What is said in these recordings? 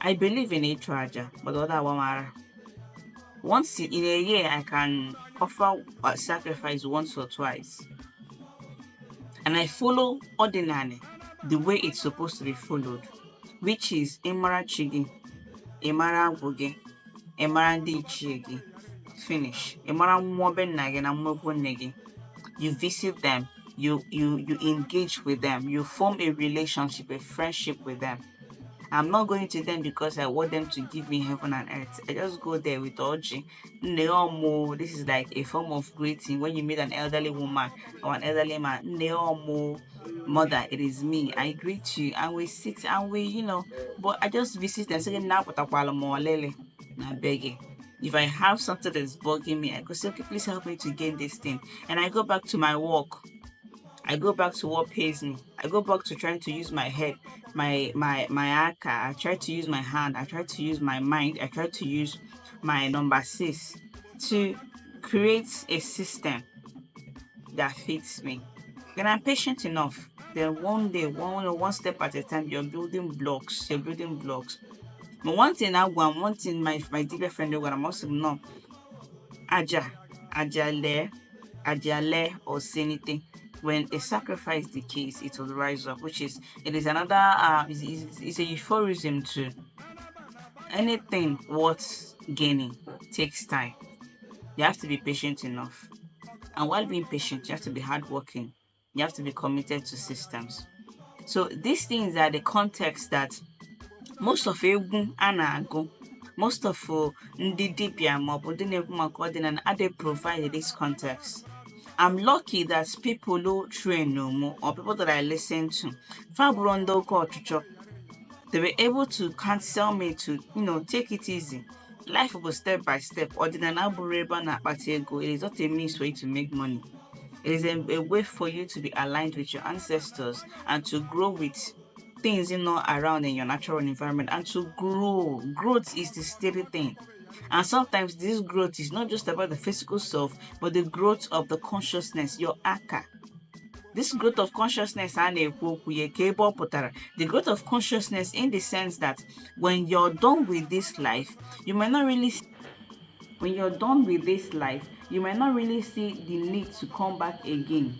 I believe in Aja, but the other one matter. Once in a year, I can offer a sacrifice once or twice, and I follow Odinaani the way it's supposed to be followed, which is Imara Chigi, Imara Gugi, Imara Chigi. Finish. Imara Mwabe Nagi na Mwabu Negi. You visit them, you engage with them, you form a relationship, a friendship with them. I'm not going to them because I want them to give me heaven and earth. I just go there with Oji. Neomo, this is like a form of greeting when you meet an elderly woman or an elderly man. Neomo, mother, it is me. I greet you and we sit and but I just visit them saying, now, but I beg you. If I have something that's bugging me, I could say, okay, please help me to gain this thing. And I go back to my work. I go back to what pays me. I go back to trying to use my head, my aka. I try to use my hand. I try to use my mind. I try to use my number six to create a system that fits me. Then I'm patient enough. Then one day, one step at a time, you're building blocks. You're building blocks. But one thing one thing my dear friend I'm also know. Aja, Ajale, Ajale, or say anything. When a sacrifice decays, it will rise up, which is it is another it's a euphorism to anything worth gaining takes time. You have to be patient enough. And while being patient, you have to be hardworking. You have to be committed to systems. So these things are the context that most of egwu a na-agụ, most of ndị dibịa maọbụ ndị na-ekwu maka ọdịnala adịghị provide this context. I'm lucky that people who train or people that I listen to, they were able to counsel me to, take it easy. Life will go step by step. Ordinary ego. It is not a means for you to make money. It is a way for you to be aligned with your ancestors and to grow with things around in your natural environment and to grow. Growth is the steady thing. And sometimes this growth is not just about the physical self, but the growth of the consciousness, your aka. This growth of consciousness, the growth of consciousness in the sense that when you're done with this life, you might not really when you're done with this life, you might not really see the need to come back again,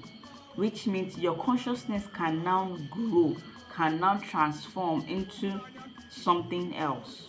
which means your consciousness can now grow, can now transform into something else.